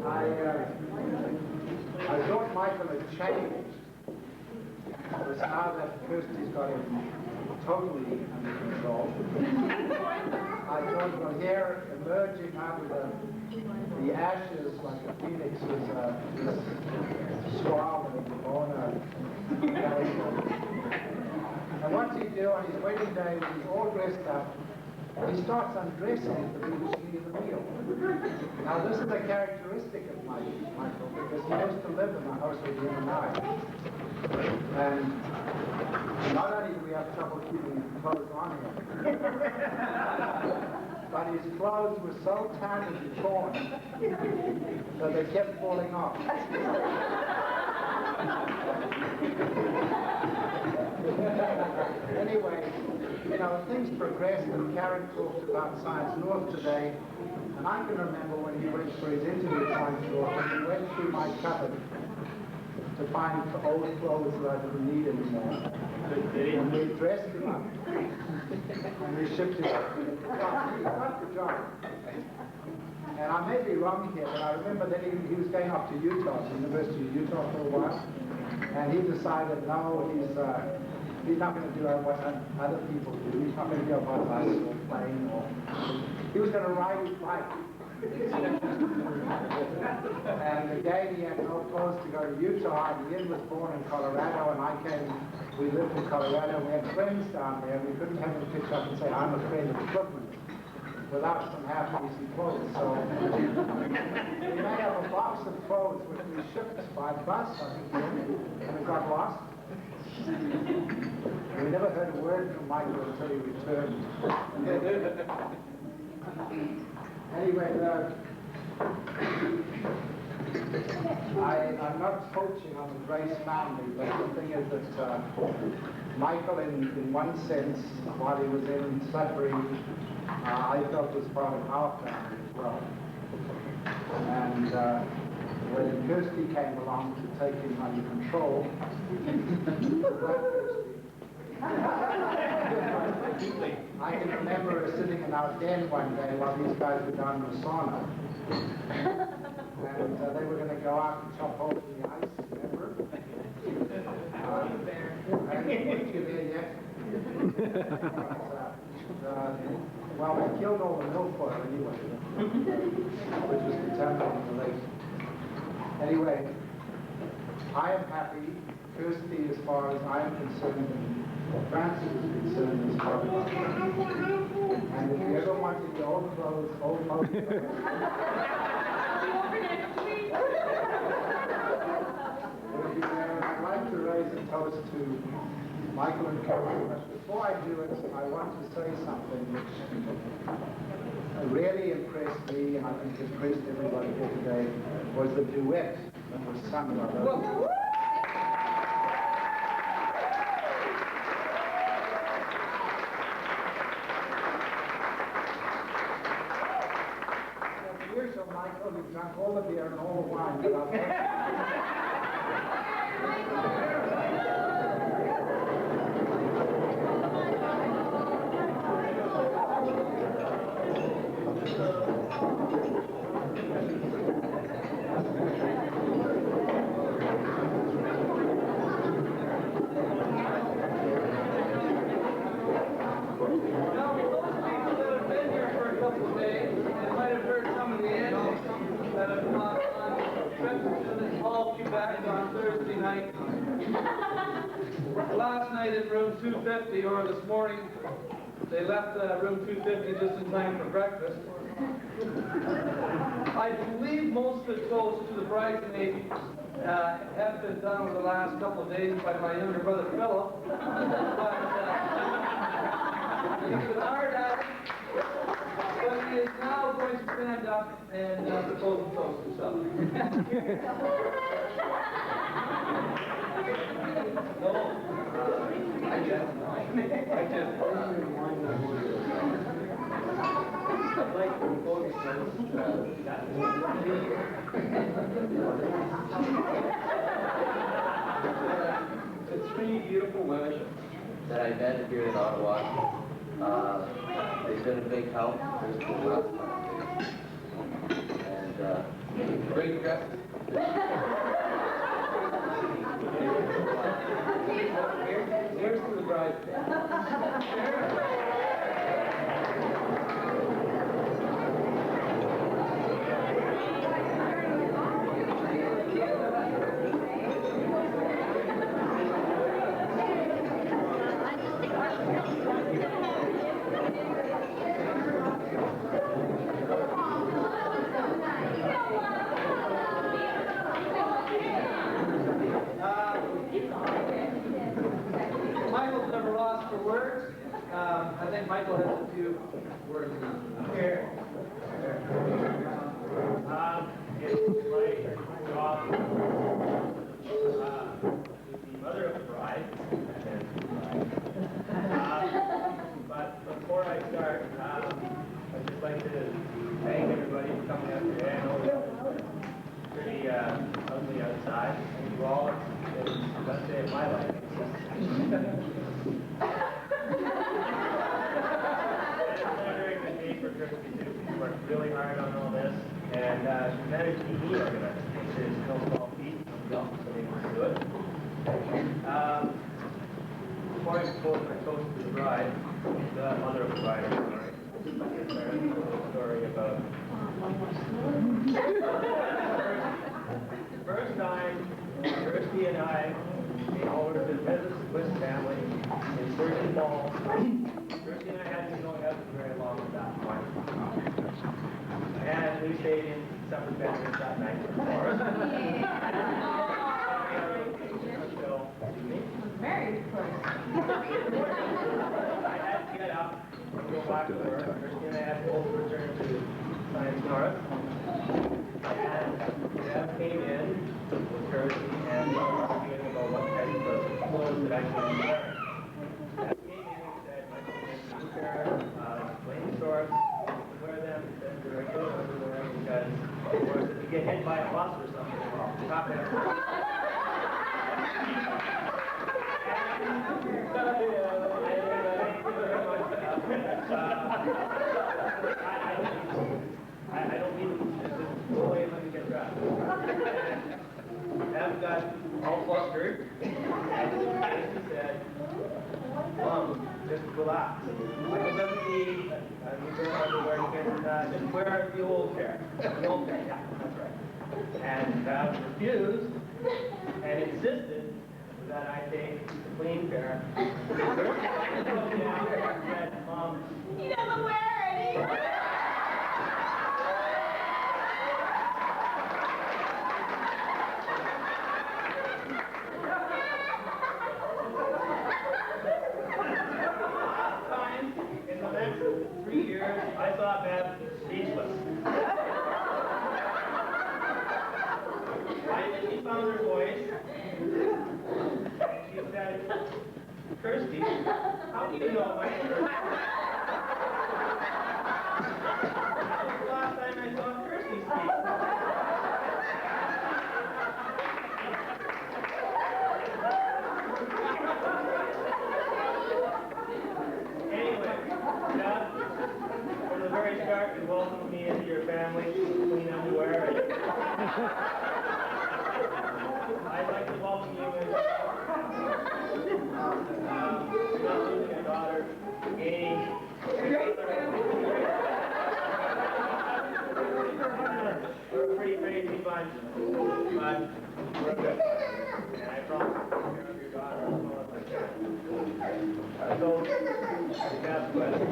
I thought Michael had changed, because now that Kirsty's got him totally under control, I thought, well, here, emerging out of the ashes like a phoenix was this suave and Bona. And what's he do on his wedding day when he's all dressed up? He starts undressing at the beginning of the meal. Now this is a characteristic of Michael, because he used to live in the house with him and I. And not only do we have trouble keeping his clothes on him, but his clothes were so tattered and torn that they kept falling off. Anyway, you know, things progressed, and Karen talked about Science North today, and I can remember when he went for his interview at Science North, and he went through my cupboard to find old clothes that I didn't need anymore. And we dressed him up, and we shipped him up. He got the job. And I may be wrong here, but I remember that he was going off to Utah, the University of Utah for a while, and he decided, no, he's not going to do what other people do. He's not going to go by bus or plane, or he was going to ride his bike. And again, he had no clothes to go to Utah. And Ian was born in Colorado, and we lived in Colorado. We had friends down there, and we couldn't have him pitch up and say, I'm a friend of Brooklyn, without some half-decent clothes. So we may have a box of clothes which we shipped by bus, I think, and it got lost. We never heard a word from Michael until he returned. Anyway, I'm not poaching on the Grace family, but the thing is that Michael, in one sense, while he was in suffering, I felt was part of our family as well. And when Kirsty came along to take him under control, I can remember her sitting in our den one day while these guys were down in the sauna. And they were going to go out and chop holes in the ice, remember? I haven't put you there yet. Well, they killed all the milfoil anyway, which was contaminating the lake. Anyway, I am happy. Kirsty, as far as I am concerned, and Francis is concerned, is part of it. And if you ever wanted the old clothes, I'd like to raise a toast to Michael and Kirsty. But before I do it, I want to say something which really impressed me, and I think impressed everybody here today, was the duet that was sung by those. Here's so Michael, you've drunk all the beer and all the wine, but I'll Last night at room 250, or this morning, they left room 250 just in time for breakfast. I believe most of the toasts to the bridesmaids have been done over the last couple of days by my younger brother Philip. But he's been hard at it. But he is now going to stand up and propose a toast himself. No. I just. I'd like to propose to three beautiful women that I met here in Ottawa. They've been a big help. great dresses. Here's to the bride. Michael's never lost for words. I think Michael has a few words now. Here. It's my job the mother of the bride. But before I start, I'd just like to thank everybody for coming out today. I know it's pretty ugly outside. Thank you all. It's the best day of my life. It's a day for Kirsty too. She worked really hard on all this, and she managed to be organized, which is no small feat. So they can do it. Before I propose my toast to the bride, the mother of the bride, I'm sorry. I'll share a little story about the first time Kirsty and I came over to visit the Swiss family in Surgeon Falls. Kirsty and I hadn't been going out for very long at that point. And we stayed in separate bedrooms that night for us. Married, of course. I had to get up and go back to work. Kirsty and I had to both return to Science North. And Deb came in with Kirsty and we were arguing about what type of clothes that I should wear. Deb came in and said, Michael, there's a new pair of plain shorts. You wear them instead of the regular underwear because, of course, if you get hit by a bus or something, you're not going to. I don't mean to way let me get dressed. I've got all flustered, and she said, Mom, just relax. It doesn't need a new pair of underwear. You can just wear the old pair. The old pair, yeah, that's right. And Dad refused and insisted that I take the clean pair. Said, Mom, He doesn't wear any. in the next 3 years, I thought that speechless. Finally, she found her voice, and she said, Kirsty, how do you know my name? That was the last time I saw Kirsty speak. Anyway, Dad, from the very start, you welcomed me into your family, clean underwear. I'd like to welcome you into not losing a daughter, gaining we're a pretty crazy bunch, but we're good. And I promise to take care of your daughter as well as I can. So, Deb, question.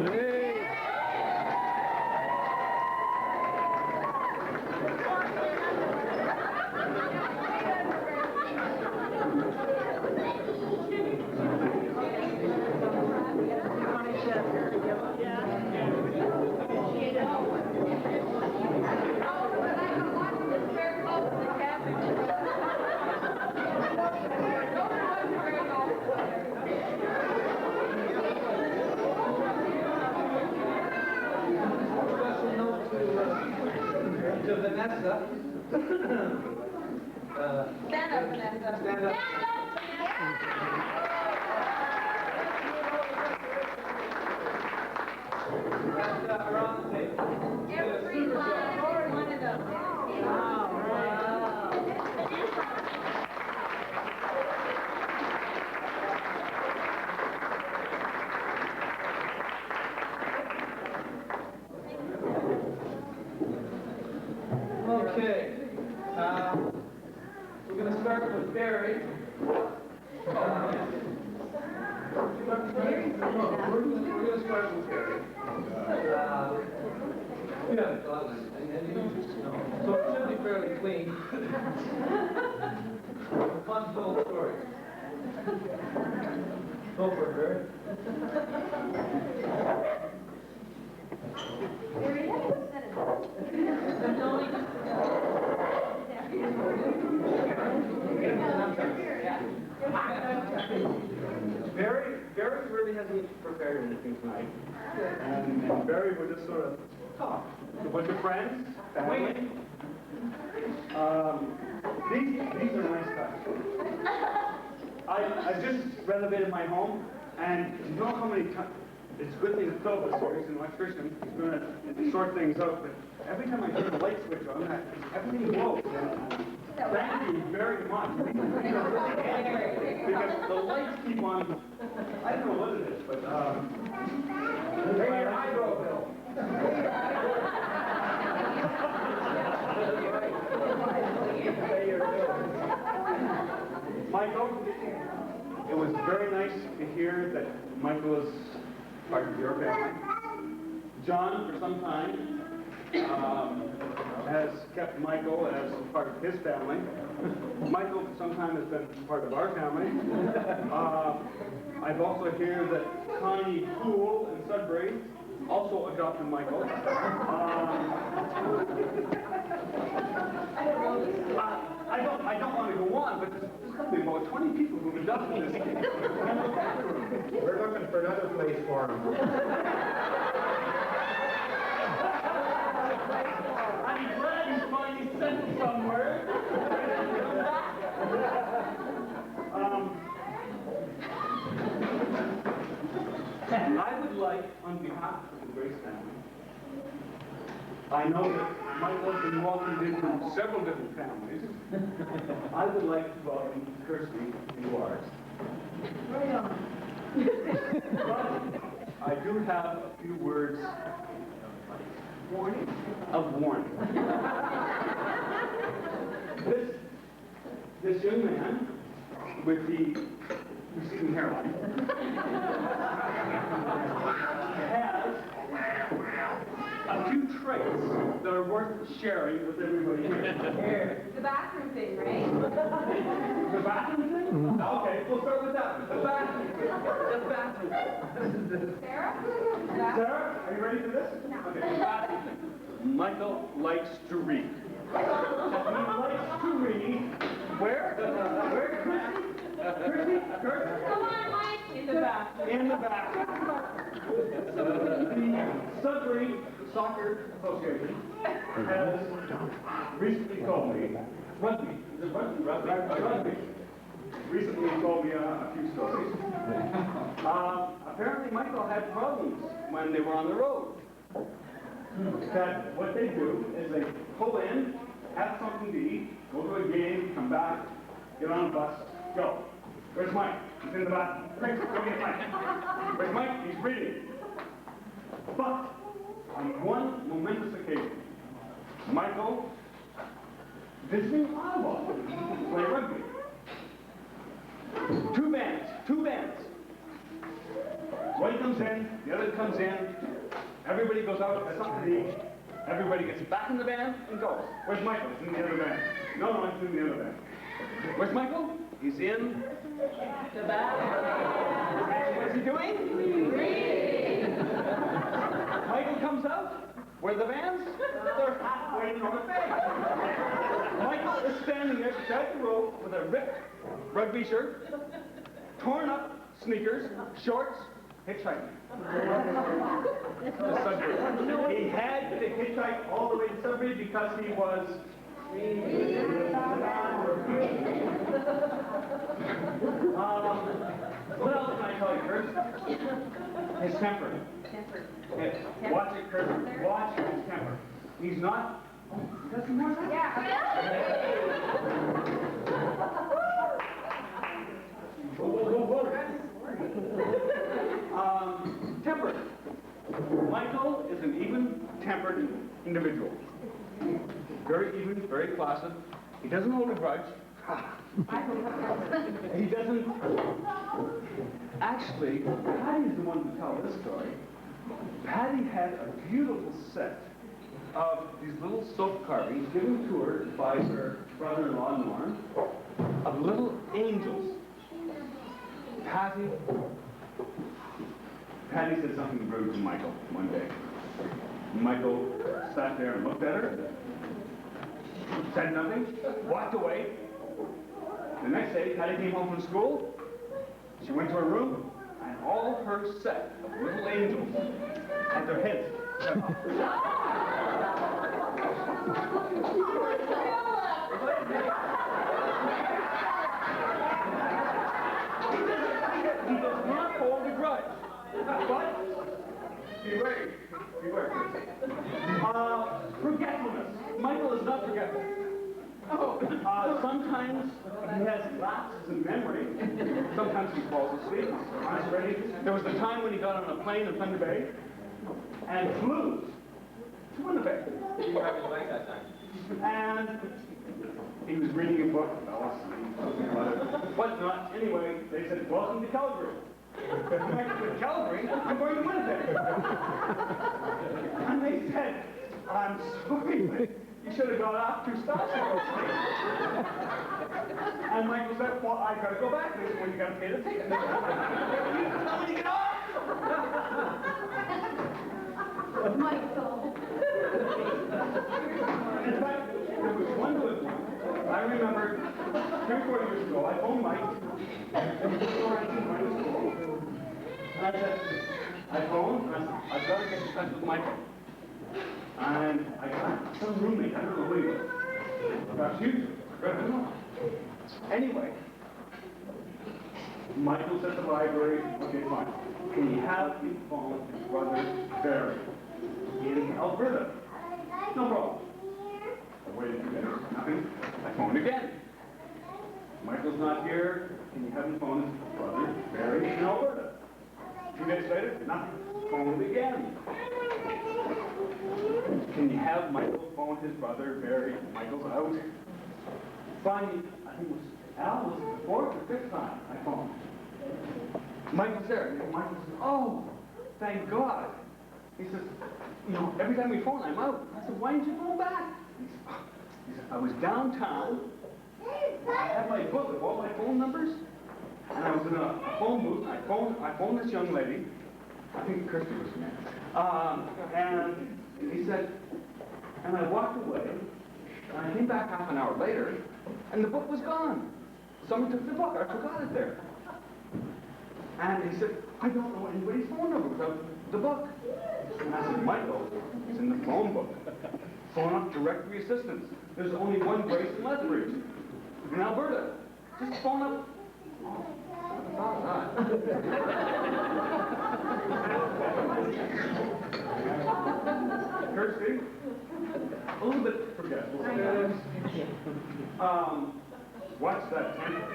To Vanessa. Stand up, Vanessa. Stand up. And around the table. Every line, one of them. Okay. We're going to start with Barry. We're going to start with Barry. We haven't thought of anything, have you? No. So it should be fairly clean. Fun little story. Go for it, Barry. Barry really hasn't prepared anything tonight. And Barry will just sort of talk. A bunch of friends, family. These are nice guys. I just renovated my home, and you know how many times, it's a good thing that Philip is here, he's an electrician, he's going to sort things out, but every time I turn the light switch on, everything glows. Thank you very much. Because the lights keep on, I don't know what it is, but Pay your hydro bill. Pay your bill. Michael, it was very nice to hear that Michael is part of your family. John, for some time, has kept Michael as part of his family. Michael, for some time, has been part of our family. I've also heard that Connie Poole in Sudbury also adopted Michael. I don't want to go on, but there's got to be about 20 people who've adopted this kid. We're looking for another place for him. I'm glad he's finally sent somewhere. I would like, on behalf of the Grace family, I know that Michael has been welcomed into several different families. I would like to welcome Kirsty into ours. Right on. But I do have a few words of warning. This young man with the receding hairline has a few traits that are worth sharing with everybody here. The bathroom thing, right? The bathroom thing? Okay, we'll start with that. The bathroom. The bathroom. Sarah? Sarah, are you ready for this? No. Okay, the bathroom thing. Michael likes to read. He likes to read. Where? Where, Kirsty? Kirsty? Come on, Mike. In the bathroom. In the bathroom. The Sudbury Soccer Association has recently told me, Rugby recently told me a few stories. Apparently Michael had problems when they were on the road. That what they do is they pull in, have something to eat, go to a game, come back, get on a bus, go. Where's Mike? He's in the bathroom. Quick, go get Mike. Where's Mike? He's reading. But on one momentous occasion, Michael, visiting Ottawa, to play rugby. Two bands. One comes in, the other comes in, everybody goes out, has something to eat, everybody gets back in the van and goes. Where's Michael? He's in the other van. No, he's in the other van. Where's Michael? He's in The bathroom. What's he doing? Reading. Michael comes out. Where are the vans? They're halfway in North Bay. Michael is standing there beside the road with a ripped rugby shirt, torn up sneakers, shorts, hitchhiking. To Sudbury. He had to hitchhike all the way to Sudbury because he was what else can I tell you, Kurt? His temper. Okay, watch it, Kurt. Watch his temper. He's not. He doesn't want that. Whoa. Temper. Michael is an even-tempered individual. very even, very placid. He doesn't hold a grudge. He doesn't. Actually, Patty's the one to tell this story. Patty had a beautiful set of these little soap carvings given to her by her brother-in-law, Norm, of little angels. Patty said something rude to Michael one day. Michael sat there and looked at her, said nothing, walked away. The next day, Patty came home from school. She went to her room, and all her set of little angels had their heads cut off. He does not hold a grudge. But beware. Forgetfulness. Michael is not forgetful. Sometimes he has lapses in memory. Sometimes he falls asleep. There was the time when he got on a plane in Thunder Bay and flew to Winnipeg. He didn't have his bike that time. And he was reading a book, fell asleep, something about it. Whatnot. Anyway, they said, welcome to Calgary. I'm like, to Calgary? I'm going to Winnipeg. And they said, I'm sorry, but you should have got off 2 stops ago. And Michael said, well, I got to go back. They said, well, you got to pay the ticket. How when you get off? Michael. In fact, there was one good one. I remember 3 or 4 years ago, I phoned Mike. Before I came to school. And I said, I phoned, and I said, I've got to get in touch with Michael. And I got some roommate, I don't know who he was. Perhaps you, I don't know. Anyway, Michael's at the library. Okay, fine. Can you have me phone his brother Barry in Alberta? No problem. I waited 2 minutes, nothing. I phoned again. Michael's not here. Can you have me phone his brother Barry in Alberta? 2 days later, nothing. Phoned again. Can you have Michael phone his brother Barry? Michael's out. Finally, I think it was Al, was it the 4th or 5th time I phoned. Michael's there. And Michael says, oh, thank God. He says, you know, every time we phone, I'm out. I said, why didn't you phone back? He said, I was downtown. I had my book with all my phone numbers. And I was in a phone booth. I phoned this young lady. I think Kirsty was her name. And he said, and I walked away. And I came back half an hour later, and the book was gone. Someone took the book. I forgot it there. And he said, I don't know anybody's phone number without the book. And I said, Michael, it's in the phone book. Phone up directory assistance. There's only one place in Lethbridge, in Alberta. Just phone up. Oh, I thought of that. Kirsty, a little bit forgetful. Watch that temper.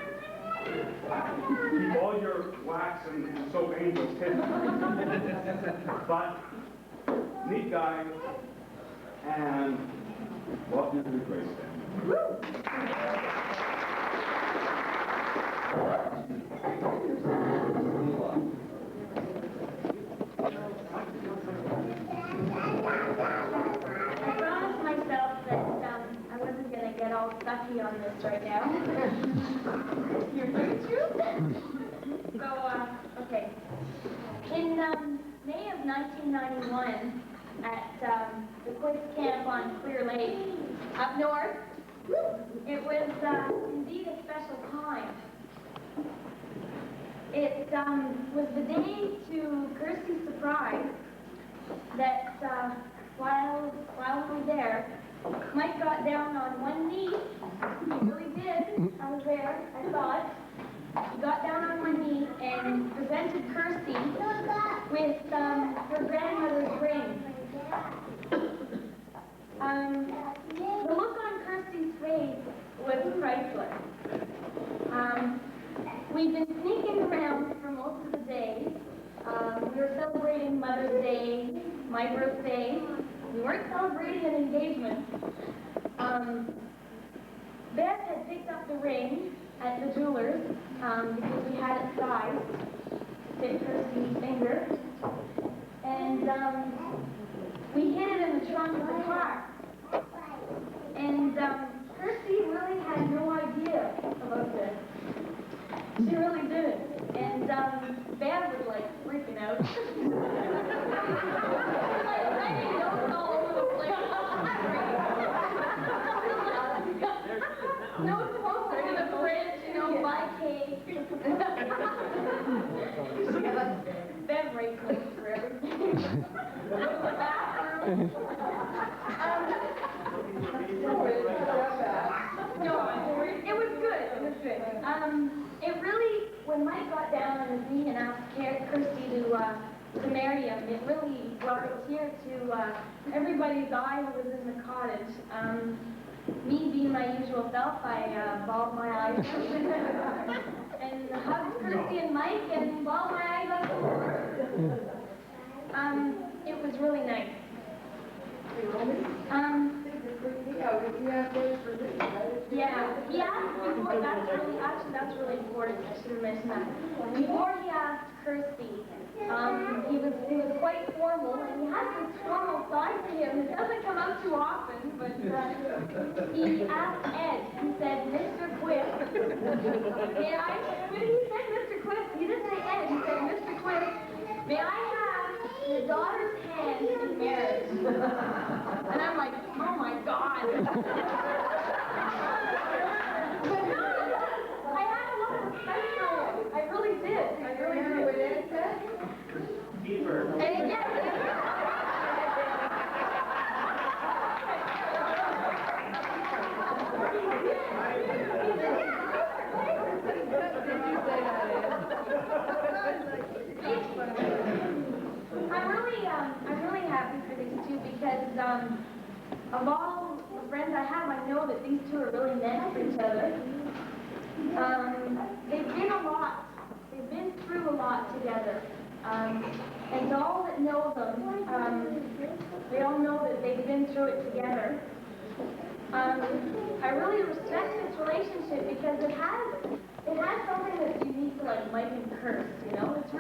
Keep all your wax and soap angels hidden. But, neat guy, and welcome to the Grace I promised myself that I wasn't going to get all stuffy on this right now. You're going to? So, okay. In May of 1991, at the quiz camp on Clear Lake, up north, it was indeed a special time. It was the day, to Kirsty's surprise, that while we were there, Mike got down on one knee. He really did. I was there. I saw it. He got down on one knee and presented Kirsty with her grandmother's ring. The look on Kirsty's face was priceless. We'd been sneaking around for most of the day. We were celebrating Mother's Day, my birthday. We weren't celebrating an engagement. Beth had picked up the ring at the jeweler's because we had it sized to fit Kirsty's finger. And we hid it in the trunk of the car. And Kirsty really had no idea about this. She really didn't. And Bev was like freaking out. Like writing notes all over the place. Notes closer to the fridge, you know, buy cake. Bev writes notes for everything. Go to the bathroom. No, it was good. It was good. It really, when Mike got down on his knee and asked Kirsty to marry him, it really brought a tear to everybody's eye who was in the cottage. Me being my usual self, I bawled my eyes and hugged Kirsty and Mike and bawled my eyes out the door. It was really nice. Yeah, before, that's really important. I should have mentioned that. Before he asked Kirsty, he was quite formal, and he had this formal side to him. It doesn't come out too often, but he asked Ed. He said, "Mr. Quist." When he said Mr. Quist, he didn't say Ed. He said, "Mr. Quist, may I have your daughter's hand in marriage?" And I'm like, oh my God. I had a lot of respect for him. I really did. I really did. What Ed said? Keeper. And yes. I'm really happy for these two because of all the friends I have, I know that these two are really meant for each other. They've been a lot. They've been through a lot together. And to all that know them, they all know that they've been through it together. I really respect this relationship because it has something that's unique to like Mike and Kirsty, you know? It's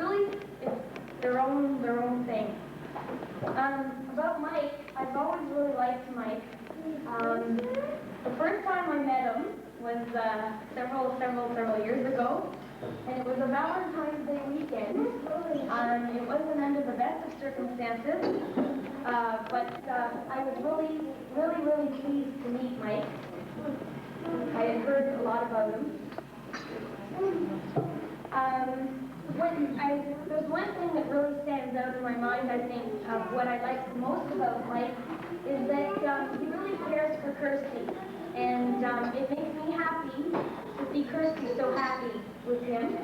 their own thing. About Mike, I've always really liked Mike. The first time I met him was several years ago, and it was a Valentine's Day weekend. It wasn't under the best of circumstances, but I was really pleased to meet Mike. I had heard a lot about him. There's one thing that really stands out in my mind, I think, of what I like most about Mike, is that he really cares for Kirsty. And it makes me happy to see Kirsty so happy with him.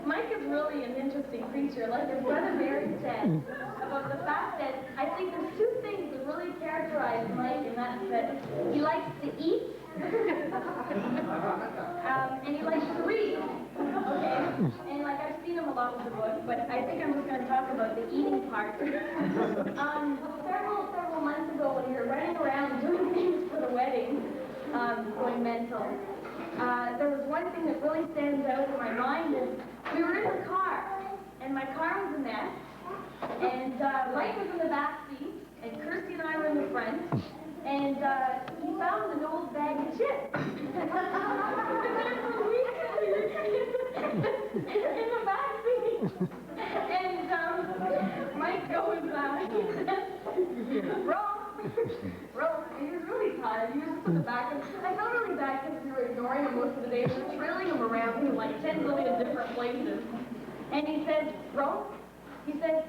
Mike is really an interesting creature. Like his brother Barry said, about the fact that I think there's two things that really characterize Mike, and that's that he likes to eat, and he likes to read. Okay? And like I've seen him a lot with the book, but I think I'm just going to talk about the eating part. Several months ago when we were running around doing things for the wedding, going mental, there was one thing that really stands out in my mind is we were in the car, and my car was a mess, and Mike was in the back seat, and Kirsty and I were in the front, and he found an old bag of chips. In the back seat. And Mike goes, he says, Roll. And he was really tired. He was just in the back. And I felt really bad because we were ignoring him most of the day. We were trailing him around to like 10 million different places. And he said, Roll, he said,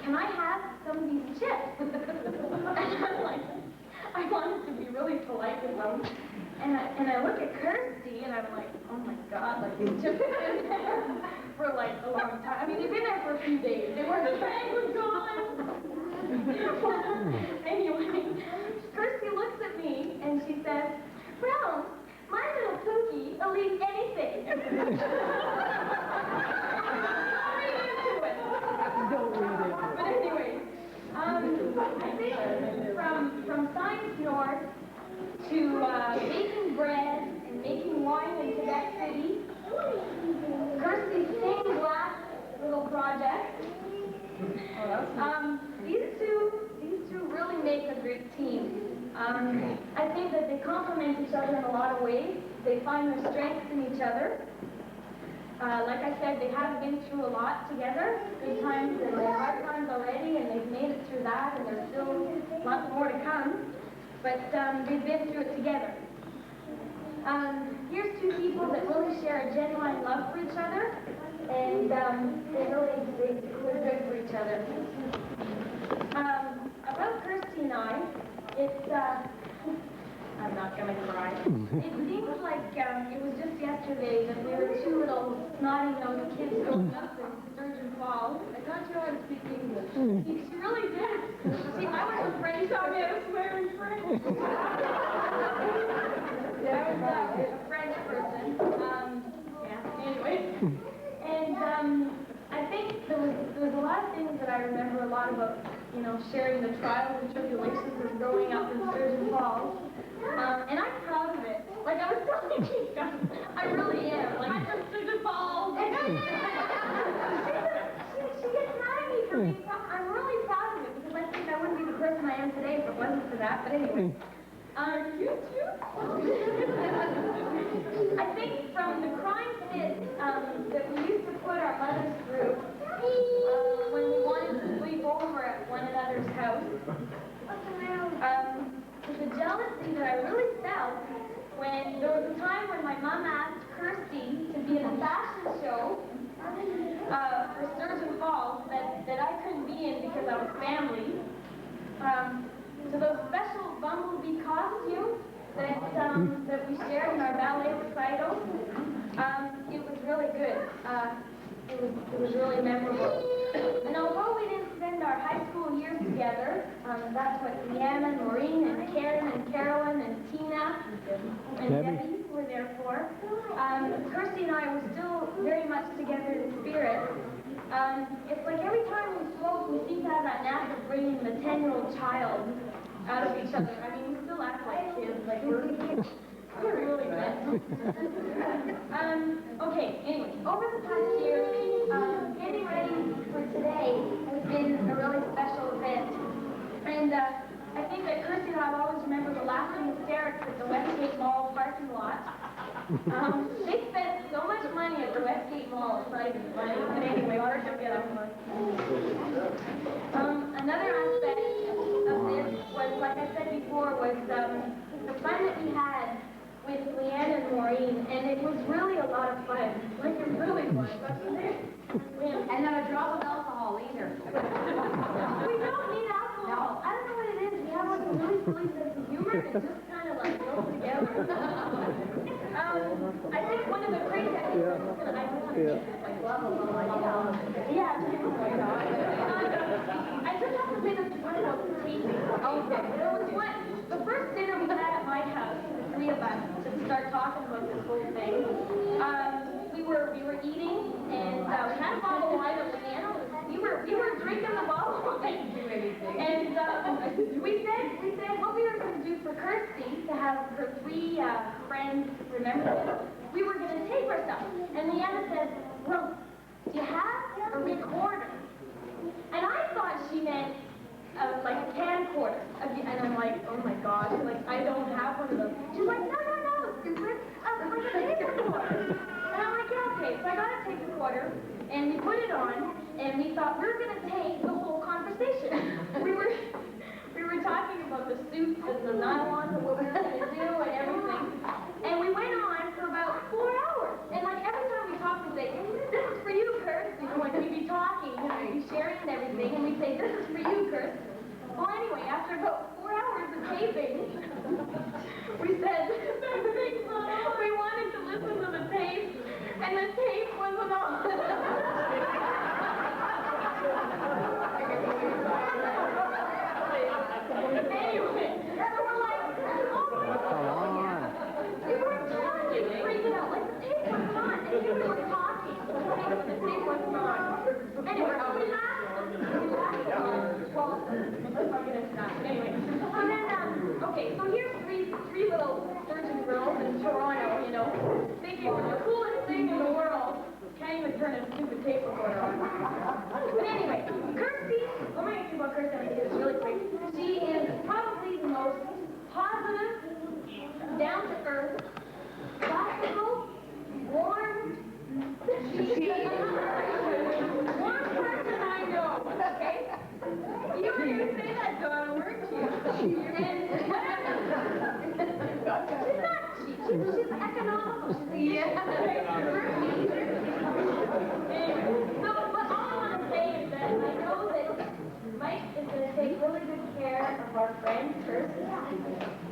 can I have some of these chips? And I'm like, I wanted to be really polite with him. And I look at Kirsty, and I'm like, oh my God, like these chips have been there for like a long time. I mean, they've been there for a few days. They weren't, the bag was gone. Anyway, Kirsty looks at me, and she says, well, my little Pookie will eat anything. Don't read into it. But anyway, I think from Science North to baking bread and making wine in Quebec City. Kirsty's stained glass little project. These two really make a great team. I think that they complement each other in a lot of ways. They find their strengths in each other. Like I said, they have been through a lot together, good times and hard times already, and they've made it through that, and there's still lots more to come. But they've been through it together. Here's two people that really share a genuine love for each other, and they're good for each other. About Kirsty and I, it's, I'm not gonna cry. It seems like it was just yesterday that we were two little snotty-nosed kids growing up in Sturgeon Falls. I thought you ought to speak English. She really did. See, I was afraid. She taught me how to swear in French. I was a French person. Yeah, anyway. And I think there was a lot of things that I remember a lot about, you know, sharing the trials and tribulations of growing up in Sturgeon Falls. And I'm proud of it. Like I was telling you guys, I really am. Like I'm from Sturgeon Falls. She gets mad at me for being proud. I'm really proud of it because I think I wouldn't be the person I am today if it wasn't for that. But anyway. I think from the crime fit that we used to put our mothers through when we wanted to sleep over at one another's house, to the jealousy that I really felt when there was a time when my mom asked Kirsty to be in a fashion show for Sturgeon Falls that I couldn't be in because I was family. To those special bumblebee costumes that we shared in our ballet recital, it was really good. It was really memorable. And although we didn't spend our high school years together, that's what Leanna, Maureen, and Karen, and Carolyn, and Tina, and Debbie were there for. Kirsty and I were still very much together in spirit. It's like every time we spoke, we seem to have that knack of bringing the 10-year-old child out of each other. I mean, we still act like kids, like we're really mental. Okay, anyway, over the past year, getting ready for today has been a really special event. And I think that Kirsty and I will always remember the laughing hysterics at the Westgate Mall parking lot. They spent so much money at the Westgate Mall, it's not even funny. But anyway, we're going to get off one. Another aspect of this was, like I said before, was the fun that we had with Leanne and Maureen, and it was really a lot of fun. Like, it really was, wasn't it? And not a drop of alcohol either. We don't need alcohol. I don't know what it is. We have like a really silly sense of humor, and it just kind of like goes together. I think one of the crazy things I just have to say this one about the tasting. There was one, the first dinner we had at my house, the three of us, to start talking about this whole thing. We were eating, and we had a bottle of wine at Leanna. We were drinking the bottle of wine. And we said what we were going to do for Kirsty to have her three friends remember this. We were going to tape ourselves. And Leanna said, well, do you have a recorder? And I thought she meant like a camcorder. And I'm like, oh my gosh, like I don't have one of those. She's like, no, stupid. Like a tape recorder. And I'm like, yeah, okay. So I got a tape recorder, and we put it on, and we thought we were going to tape the whole conversation. We were talking about the suits and the nylon and what we were going to do and everything. And we went on for about 4 hours. And like every time we talked, we'd say, this is for you, Kirsty. You know, like we'd be talking, you know, we'd be sharing and everything, and we'd say, this is for you, Kirsty. Well, anyway, after about 4 hours of taping, we said, we wanted to listen to the tape, and the tape wasn't on. Anyway, so we're like, oh my God. We were talking, freaking out, like the tape wasn't on, and here we were talking, and the tape wasn't on. Anyway, so we laughed. Well, let's not get into that. Anyway, so then Okay, so here's three little virgin girls in Toronto, you know, thinking we're the coolest thing in the world. Can't even turn a stupid tape recorder on. But anyway, Kirsty, let me ask you about Kirsty. I'm going to do this really quick. She is probably the most positive, down-to-earth, practical, warm, warm person I know, okay? You were going to say that, Donna, weren't you? And she's not cheap. She's economical. Yeah. So, but all I want to say is that I know that Mike is going to take really good care of our friend Kirsty.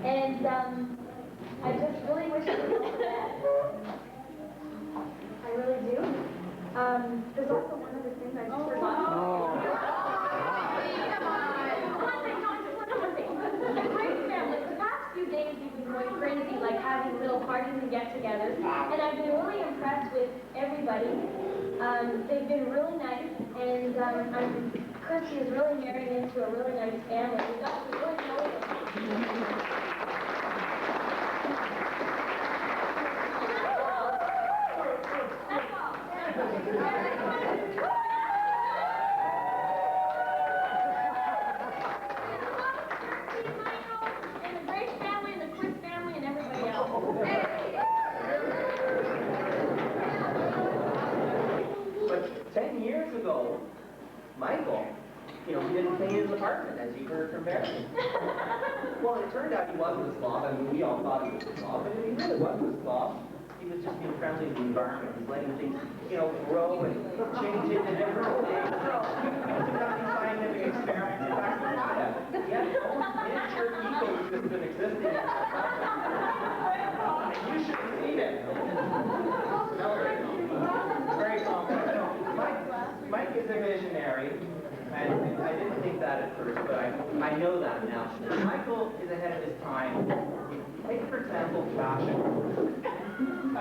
And I just really wish he would know that. I really do. There's also one other thing I just forgot. The Grace family, the past few days we've been going crazy, like having little parties and get-togethers, and I've been really impressed with everybody. They've been really nice, and Kirsty is really married into a really nice family. We got to really know them. But 10 years ago, Michael, you know, he didn't clean his apartment, as you heard from Barry. Well, it turned out he wasn't a slob. I mean, we all thought he was a slob, but he really wasn't a slob. He was just being friendly to the environment. He's letting things, you know, grow and change into different things. He was conducting scientific experiments. In fact, he had his own miniature ecosystem existing in his apartment. And you should have seen it. Very complex. Mike is a visionary, and I didn't think that at first, but I know that now. Michael is ahead of his time. Take, for example, fashion.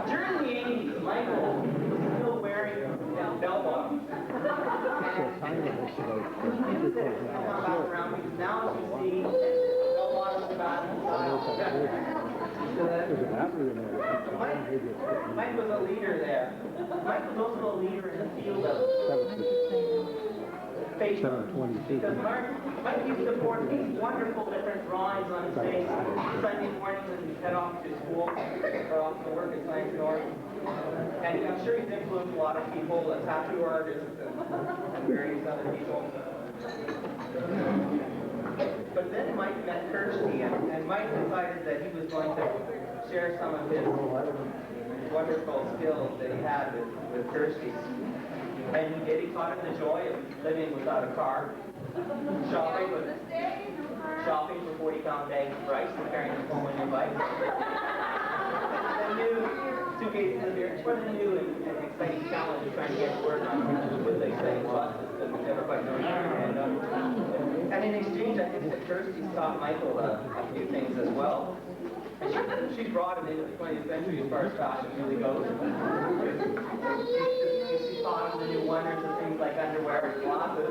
During the 80s, Michael was still wearing bell bottoms. And he knew this and come back around because now, as you see, bell bottoms are back in style. Mike was a leader there. Mike was also a leader in the field of Facebook. Because Mike used to form these wonderful different drawings on his face Sunday morning when he head off to school or off to work at Science North. And I'm sure he's influenced a lot of people, tattoo artists and various other people. But then Mike met Kirsty, and Mike decided that he was going to share some of his wonderful skills that he had with Kirsty. And he did. He taught him the joy of living without a car, shopping for 40-pound bags of rice and carrying them home on your bike. The new suitcases of beer. It was a new and exciting challenge of trying to get to work on with the exciting buses that never quite know and in exchange, I think that Kirsty taught Michael a few things as well. And she brought him into the 20th century as far as fashion really goes. She taught him the new wonders of things like underwear and glasses,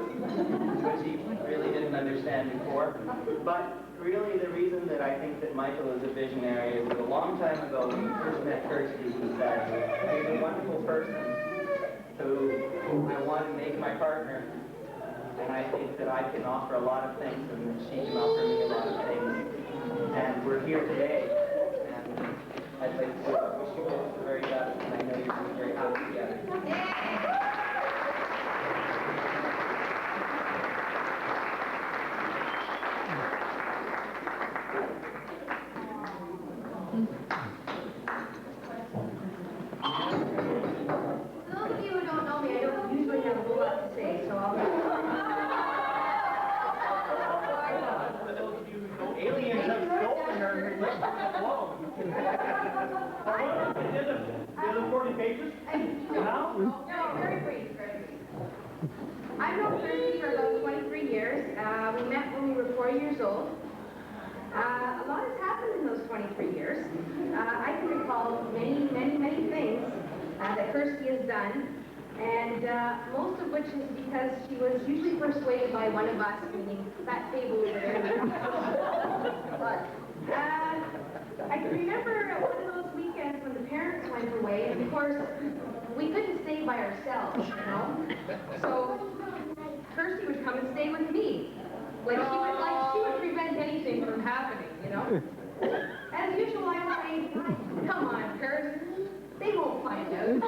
which he really didn't understand before. But really the reason that I think that Michael is a visionary is that a long time ago when he first met Kirsty, he said, "He's a wonderful person who I want to make my partner. And I think that I can offer a lot of things, and she can offer me a lot of things. And we're here today, and I'd like to wish you both the very best, and I know you're going to be very happy together." For those of you who don't know me, I don't usually have a whole lot to say, so I'll... Aliens have stolen her and left her alone. Is it 40 pages? Now? No, very brief, very brief. I've known Kirsty for about 23 years. We met when we were 4 years old. A lot has happened in those 23 years. I can recall many things that Kirsty has done, and most of which is because she was usually persuaded by one of us, meaning that table over there. away, and of course, we couldn't stay by ourselves, you know? So, Kirsty would come and stay with me. Like she would prevent anything from happening, you know? As usual, I would say, come on, Kirsty, they won't find out.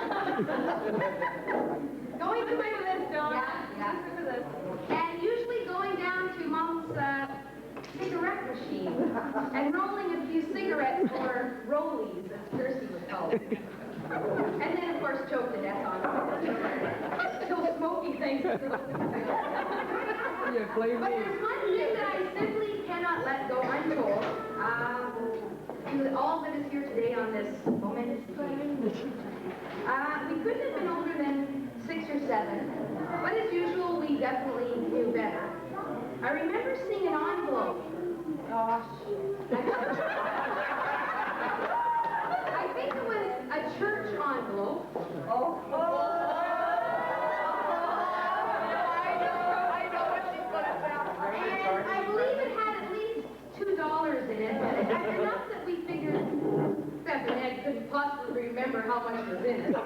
Going through my list, Dawn. Yeah. Through the list. And usually going down to Mom's cigarette machine and rolling a few cigarettes, or rollies, as Kirsty would call it. And then, of course, choke to death on them. Till smoky things. But there's one thing that I simply cannot let go untold. To all that is here today on this momentous day. We couldn't have been older than 6 or 7, but as usual, we definitely knew better. I remember seeing an envelope. I think it was a church envelope. I know what she's going to say. And I believe it had at least $2 in it, but enough that we figured that Ed couldn't possibly remember how much was in it. So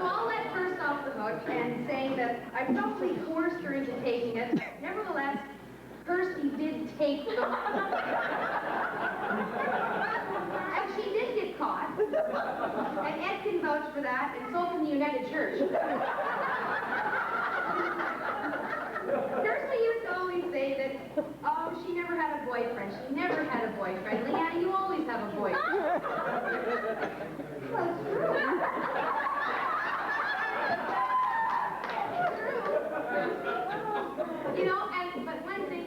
I'll let first off the hook and saying that I probably coerced her into taking it. Nevertheless, Kirsty did take the money. And she did get caught. And Ed can vouch for that, and so can the United Church. Kirsty used to always say that, oh, she never had a boyfriend. She never had a boyfriend. Leanna, you always have a boyfriend. Well, it's true. You know, but one thing,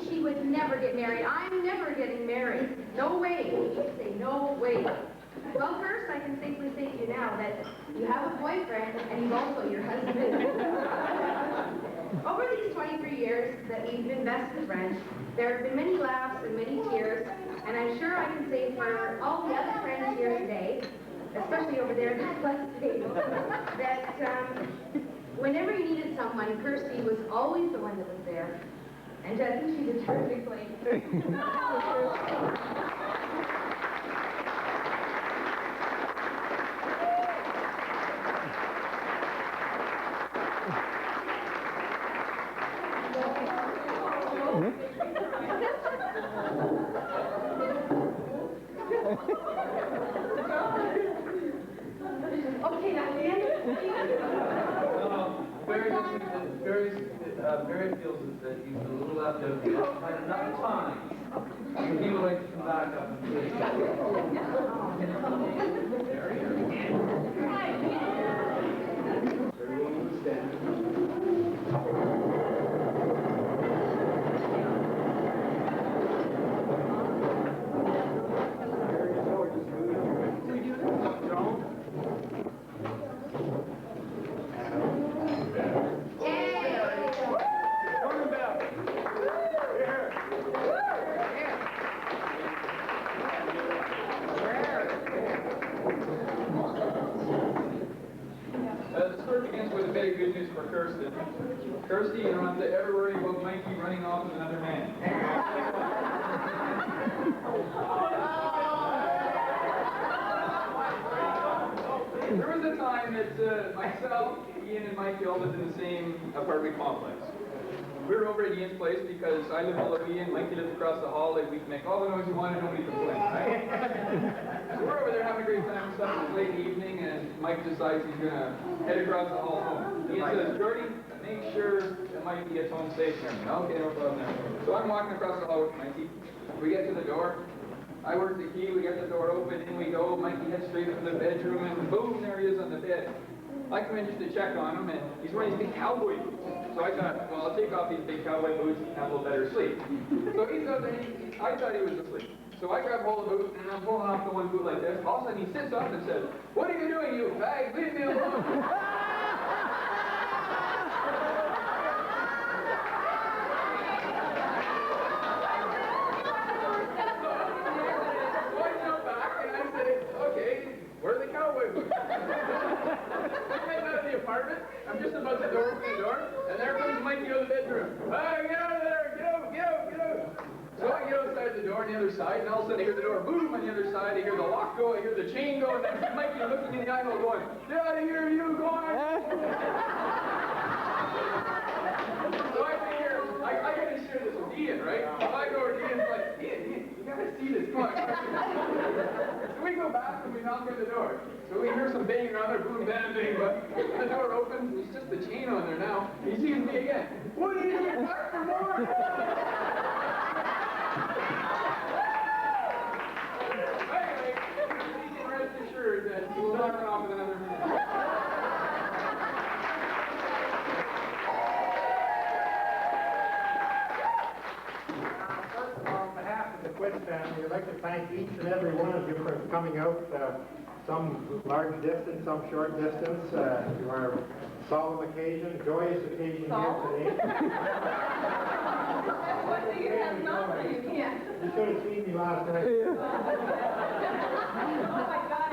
she would never get married. I'm never getting married. No way. She'd say, no way. Well, first, I can safely say to you now that you have a boyfriend and he's also your husband. Over these 23 years that we've been best of friends, there have been many laughs and many tears, and I'm sure I can say for all the other friends here today, especially over there at the pleasant table, that whenever you needed someone, Kirsty was always the one that was there. And I think she's a terrific lady. Okay, now, Barry feels that he's a little left out. He hasn't had enough time. He would like to come back up and play. Everyone will stand. Kirsty, you don't have to ever worry about Mikey running off with another man. There was a time that myself, Ian, and Mikey all lived in the same apartment complex. We were over at Ian's place because I lived below Ian, Mikey lived across the hall, like we could make all the noise we wanted, nobody complained, right? So we're over there having a great time and stuff. It's late in the evening, and Mike decides he's gonna head across the hall home. Ian says, Jordy, make sure that Mikey gets home safe and everything. Okay, no problem there. So I'm walking across the hall with Mikey. We get to the door. I work the key, we get the door open, in we go. Mikey heads straight into the bedroom, and boom, there he is on the bed. I come in just to check on him, and he's wearing these big cowboy boots. So I thought, well, I'll take off these big cowboy boots and have a little better sleep. So he's out there, I thought he was asleep. So I grab hold of the boot, and I'm pulling off the one boot like this. All of a sudden, he sits up and says, what are you doing, you fag? Leave me alone. I'm just about to open the door, and there comes Mikey out of the bedroom. Hey, get out of there! Get out! Get out! Get out! So I get outside the door, and the other side, and all of a sudden I hear the door boom on the other side, I hear the lock go, I hear the chain go, and then Mikey looking me in the eye going, "Get out of here, you going!" So I figure, I gotta share this with Ian, right? So I go over to Ian's like, Ian, you gotta see this book. So we go back and we knock on the door. So we hear some banging around there, boom, bam, bang, but the door opens, it's just the chain on there now. He sees me again. What are you doing back for more? Anyway, you can rest assured that we'll knock it off in another minute. First of all, on behalf of the Quist family, I'd like to thank each and every one of you for coming out, some large distance, some short distance, to our solemn occasion, joyous occasion here today. What do you have not for you? Yeah. You should have seen me last night.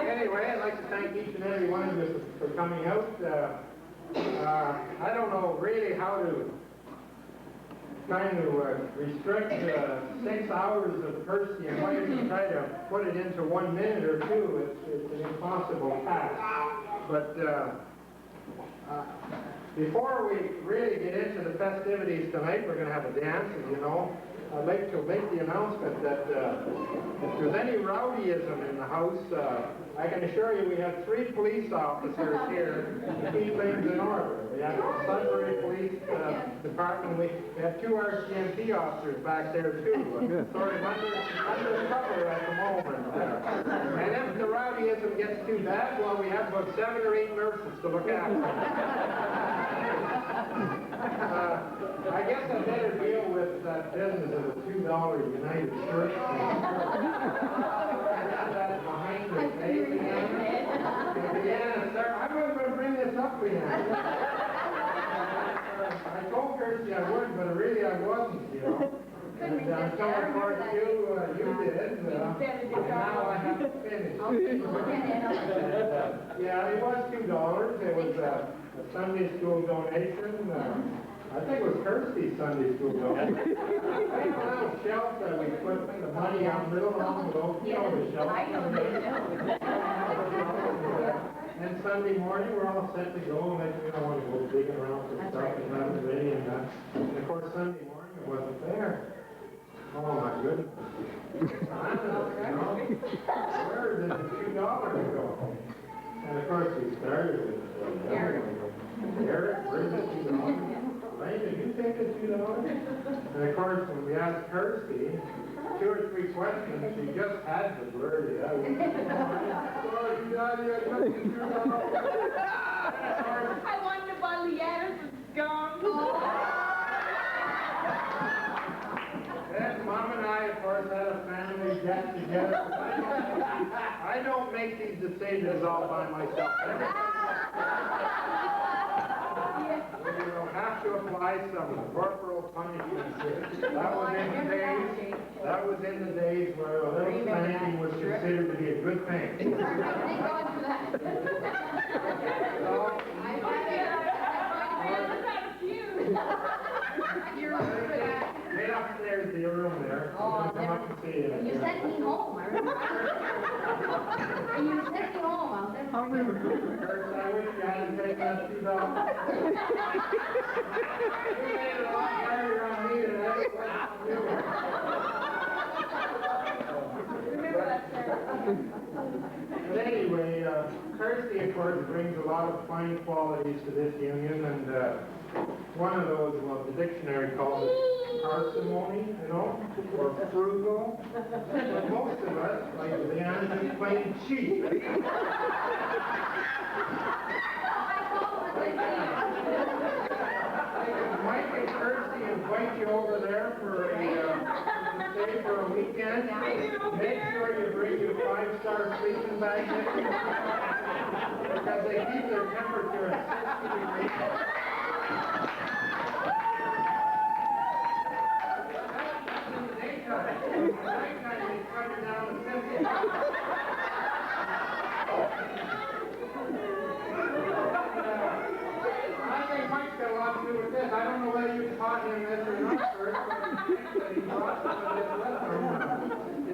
Anyway, I'd like to thank each and every one of you for coming out. I don't know really how to trying to restrict 6 hours of Kirsty and Mike and try to put it into 1 minute or two. It's an impossible task. But before we really get into the festivities tonight, we're going to have a dance, as you know. I'd like to make the announcement that if there's any rowdyism in the house, I can assure you we have 3 police officers here to keep things in order. We have the Sudbury Police Department. We have 2 RCMP officers back there too, sort of undercover at the moment. And if the rowdyism gets too bad, well, we have about 7 or 8 nurses to look after. I guess I better deal with that business of the $2 United Church thing. That's behind the face. Yeah, sir, I wasn't going to bring this up with you. I told Kirsty I would, but really I wasn't, you know. And so of course you did, and now I have to finish. Yeah, it was $2. It was a Sunday school donation. I think it was Kirsty's Sunday school donation. We have a little shelf that we put the money on, little envelope, you know the shelf. And Sunday morning, we're all set to go, and we don't want to go digging around for stuff and have it ready. And of course, Sunday morning, it wasn't there. Oh my goodness. Where did the $2 go? And of course, we started with Eric, where's the $2? Ray, did you take the $2? And of course, when we asked Kirsty 2 or 3 questions, she just had to blurt it out. Sorry, Daddy, I took the $2. I wanted to buy Leanna's gum. Then Mom and I, of course, had a family get together. I don't make these decisions all by myself. We will have to apply some corporal punishment. That was in the days where a little spanking was considered to be a good thing. Thank God for that. Right upstairs to your room there. Oh, Come up and see you. You sent me home, I remember. And you sent me home, I'll never forget. First, I wish you hadn't taken that $2. You made it a lot harder on me than it was on you. Remember that, sir. But anyway, Kirsty, of course, brings a lot of fine qualities to this union, and one of those, well, the dictionary calls it parsimony, you know, or frugal. But most of us, like Leanna, just plain cheap. Mike and Kirsty invite you over there for a stay for a weekend. Make sure you bring your 5-star sleeping bag with you, because they keep their temperature at 60 degrees. In the daytime, they cut it down to 50. I think Mike's got a lot to do with this. I don't know whether you taught him this or not first, but he taught us this with him.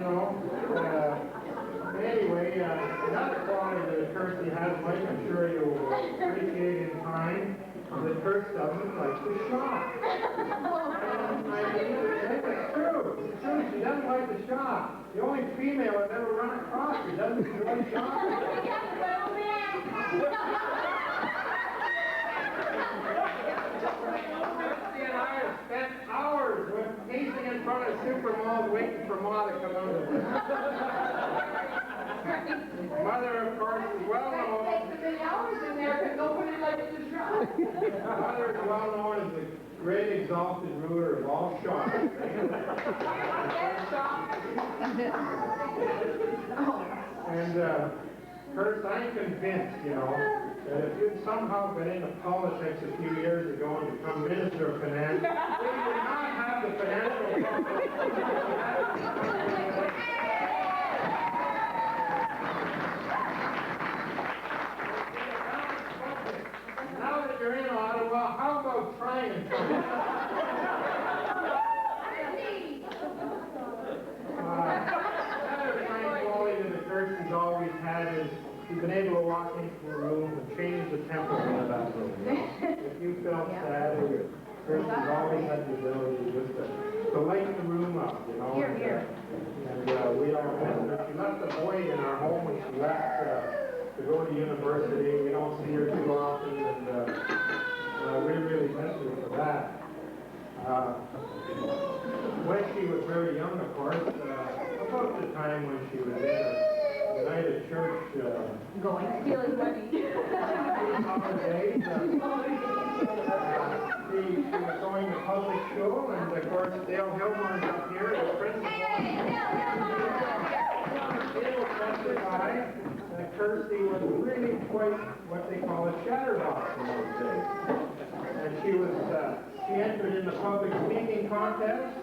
quality that Kirsty has, Mike, I'm sure you'll appreciate in time, that Kirsty doesn't like to shop. It's true. It's true. She doesn't like to shop. The only female I've ever run across who doesn't enjoy shopping. Kirsty and I have spent hours pacing in front of supermalls waiting for Ma to come out of it. Mother, of course, is well known. hours in there because nobody likes to shop. Mother is well known as the great exalted ruler of all shopping. And Kurt, I'm convinced, that if you'd somehow been into politics a few years ago and become Minister of Finance, we would not have the financial problems. Now that you're in Ottawa, how about trying something? Another fine quality that Kirsty's always had is she's been able to walk into a room and change the temperature of that room. If you felt sad, Kirsty's always had the ability just to light the room up, Here, here. And we all miss her. She left a void in our home when she left to go to university. We don't see her too often, and we really miss her for that. When she was very young, of course, about the time when she was in a United Church Stealing money. holidays, she was going to public school, and of course Dale Hillman's up here, the principal. Dale testified that Kirsty was really quite what they call a chatterbox in those days. And she entered in the public speaking contest.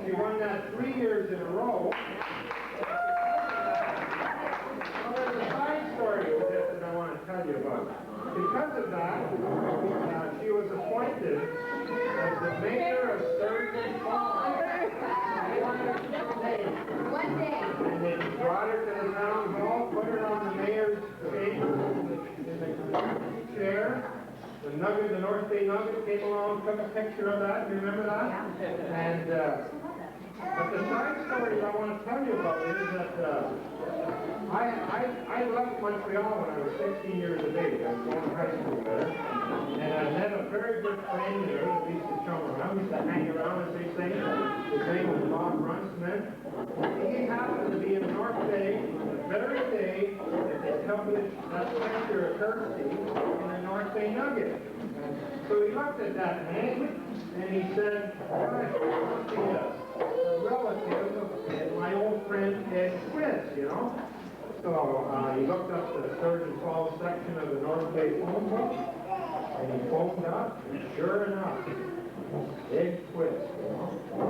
She won that 3 years in a row. Well, there's a side story with this that I want to tell you about. Because of that, she was appointed as the mayor of Sturgeon Falls. One day. And they brought her to the town hall, put her on the mayor's table in the chair. The North Bay Nugget came along, took a picture of that. Do you remember that? Yeah. And but the side story I want to tell you about is that I left Montreal when I was 16 years of age. I was going to high school there. And I met a very good friend there that we used to chum around. We used to hang around, as they say. His name was Bob Runsman. He happened to be in North Bay the very day that they published that picture of Kirsty in the North Bay Nugget. So he looked at that name and he said, well, I must be a relative of my old friend Ed Swiss, So he looked up the Sturgeon Falls section of the North Bay phone book and he phoned up, and sure enough, Ed Swiss, So we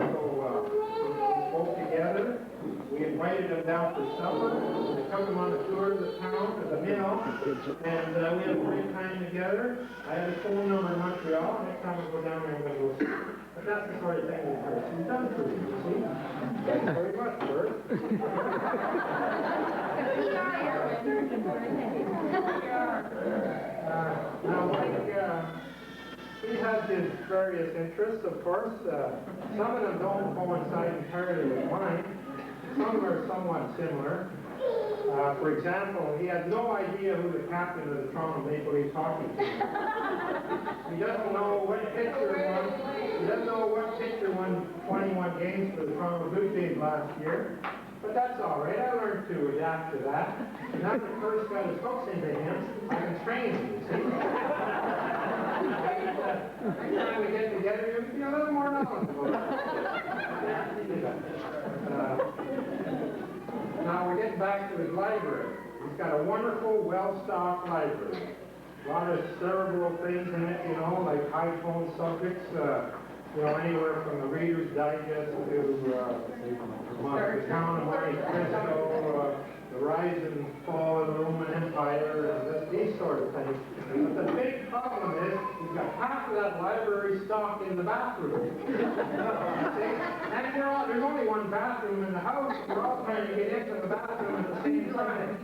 spoke together. We invited him down for supper. We took him on a tour of the town, to the mill, and we had a great time together. I had a phone number in Montreal. Next time we go down there, I'm going to go see. But that's the sort of thing that Kirsty's done for you, see? Thanks very much, Bert. Now, Mike, he has his various interests, of course. Some of them don't coincide entirely with mine. Some are somewhat similar. For example, he has no idea who the captain of the Toronto Maple Leafs hockey team is. He doesn't know what pitcher won. He doesn't know what pitcher won 21 games for the Toronto Blue Jays last year. But that's all right. I learned to adapt to that. And now that Kurt's got his hooks into him, I can train him, you see. Next time we get together, you'll be a little more knowledgeable. Now we're getting back to his library. He's got a wonderful, well-stocked library. A lot of cerebral things in it, like high-tone subjects, anywhere from the Reader's Digest to the Town of Monte Cristo, the rise and fall of the Roman Empire, and these sort of things. But the big problem is, he's got half of that library stocked in the bathroom. And there's only one bathroom in the house, we're all trying to get into the bathroom at the same time.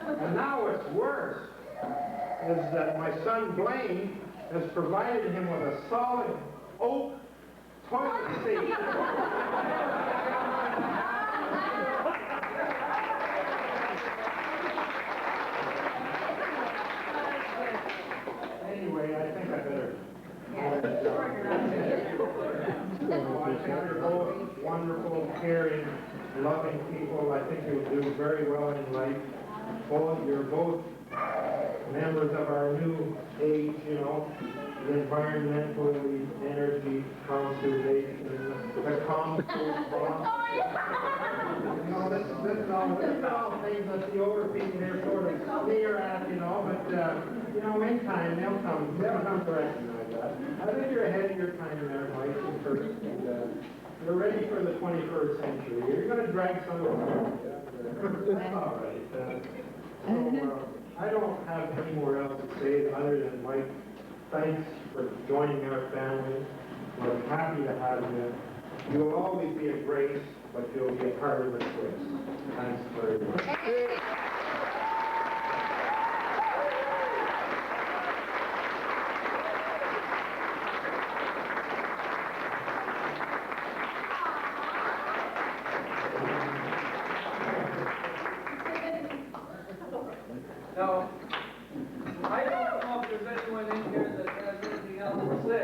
And now what's worse is that my son Blaine has provided him with a solid oak toilet seat. Anyway, I think I better. Well, I think you're both wonderful, caring, loving people. I think you'll do very well in life. You're both members of our new age, you know, the environmental energy conservation, the common food law. You know, this is all things that the older people here sort of sneer at, you know, but, you know, in time they'll come to recognize that. I think you're ahead of your time there, Mike, and Kirsty, and you're ready for the 21st century. You're going to drag some of them. That's all right. I don't have any more else to say other than, Mike, thanks for joining our family. We're happy to have you. You'll always be a grace, but you'll be a part of the twist. Thanks very much. Now, I don't know if there's anyone in here that has anything else to say.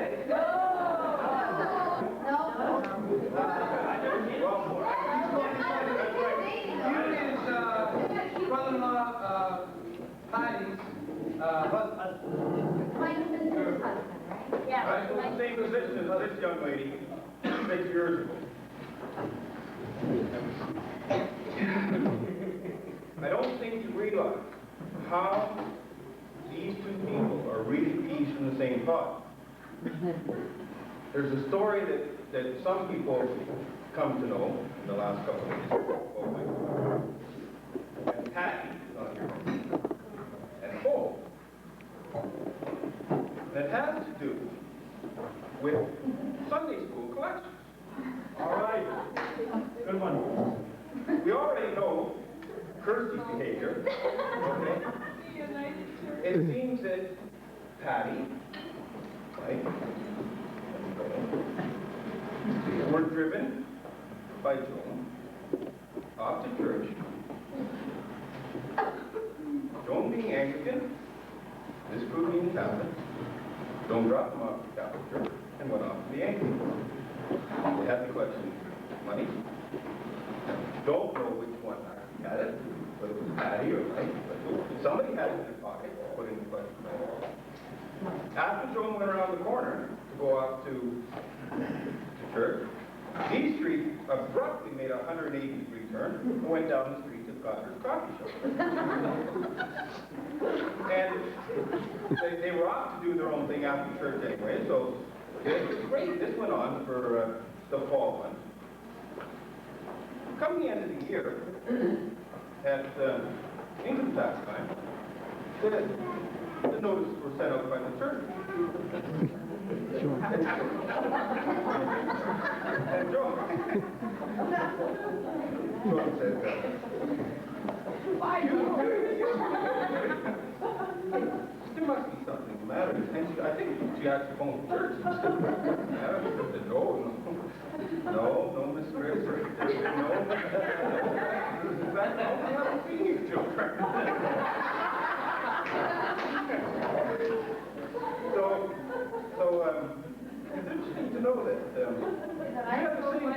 His brother-in-law, Patty's husband. My sister's husband, right? Yeah. I was in the same position as this young lady 6 years ago. I don't think you realize how these two people are really peas from the same pot. There's a story that some people come to know in the last couple of years. And Patty is on here. And Paul. That has to do with Sunday school collections. All right. Good one. We already know Kirsty's behavior. Okay. It seems that Patty, Mike, were driven by Joan off to church. Joan being Anglican, this crew being Catholic. Joan dropped them off to Catholic church and went off to the Anglican. They had the collection money. Don't know which one actually had it, whether it was Patty or Mike, but somebody had it in their pocket, put in the collection money. After Joan went around the corner to go off to church, these three abruptly made a 180-degree turn and went down the street to Cotter's coffee shop. And they were off to do their own thing after church anyway, so it was great. This went on for the fall month. Come the end of the year, at income tax time, the notices were sent out by the church. And Joan said, there must be something the matter. And I think she actually phoned the church. She said, no, Miss Grace. No. In fact, I haven't seen you children. So, it's interesting to know that you have the same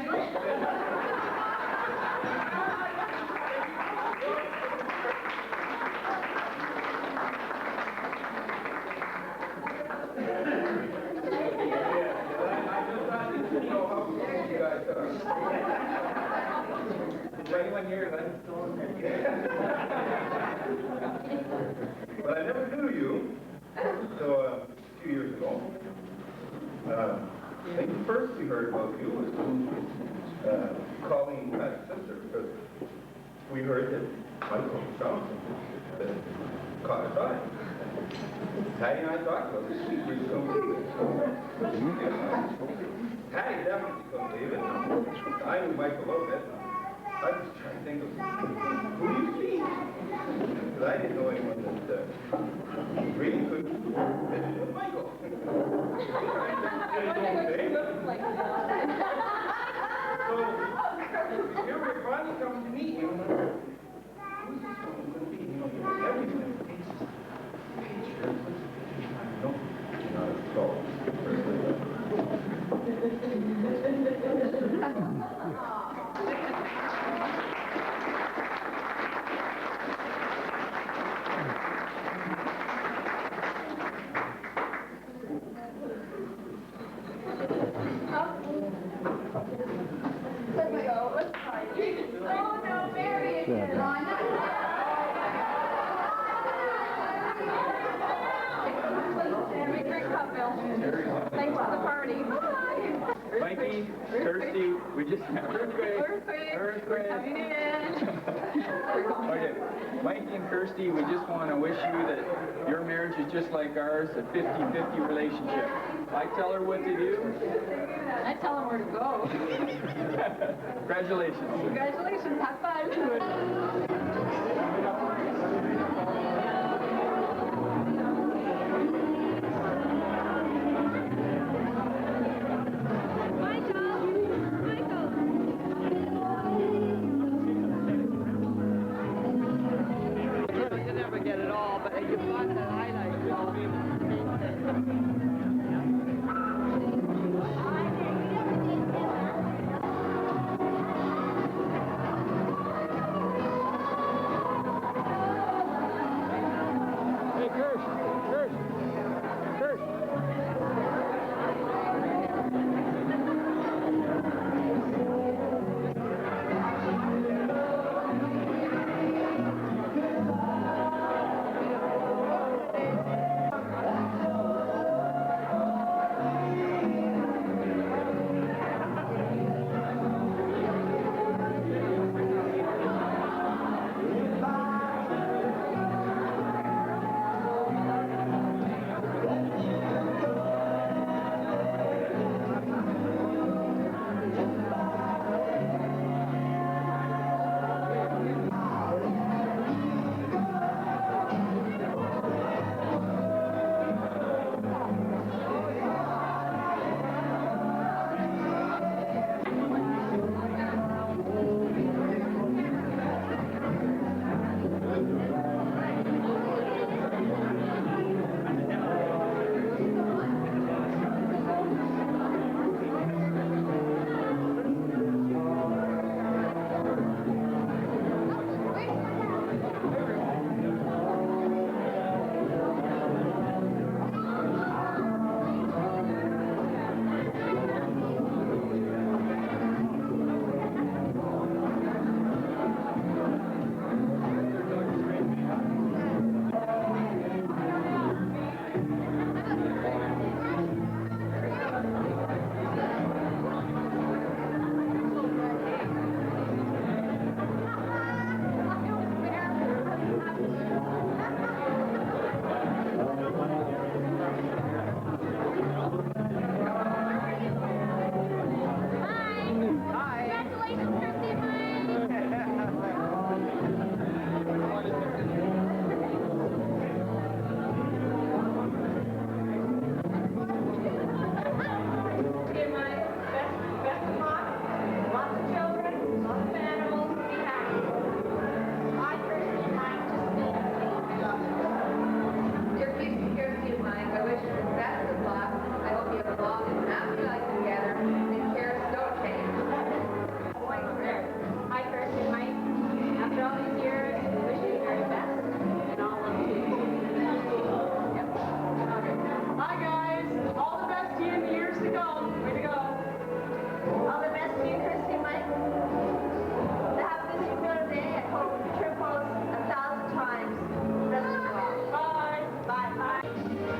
I just wanted to know how close you guys are. 21 years, but I never knew you, so a few years ago. I think the first we heard about you was Colleen Patty's sister, because we heard that Michael Johnson had caught his eye. Patty and I talked about this. We just don't believe it. Patty definitely couldn't believe it. I knew Michael a little bit. I was trying to think of who you see. Because I didn't know anyone that really could fit with Michael. So, here we're finally coming to meet you. Who's this one going to be? You know, everything. No, not at all. Oh, no, Mary again. Thanks for the party. Mikey, Kirsty, we just... Earthquake. Coming in. Okay, Mikey and Kirsty, we just want to wish you that your marriage is just like ours, a 50-50 relationship. I tell her what to do. I tell him where to go. Congratulations. Congratulations. Have fun.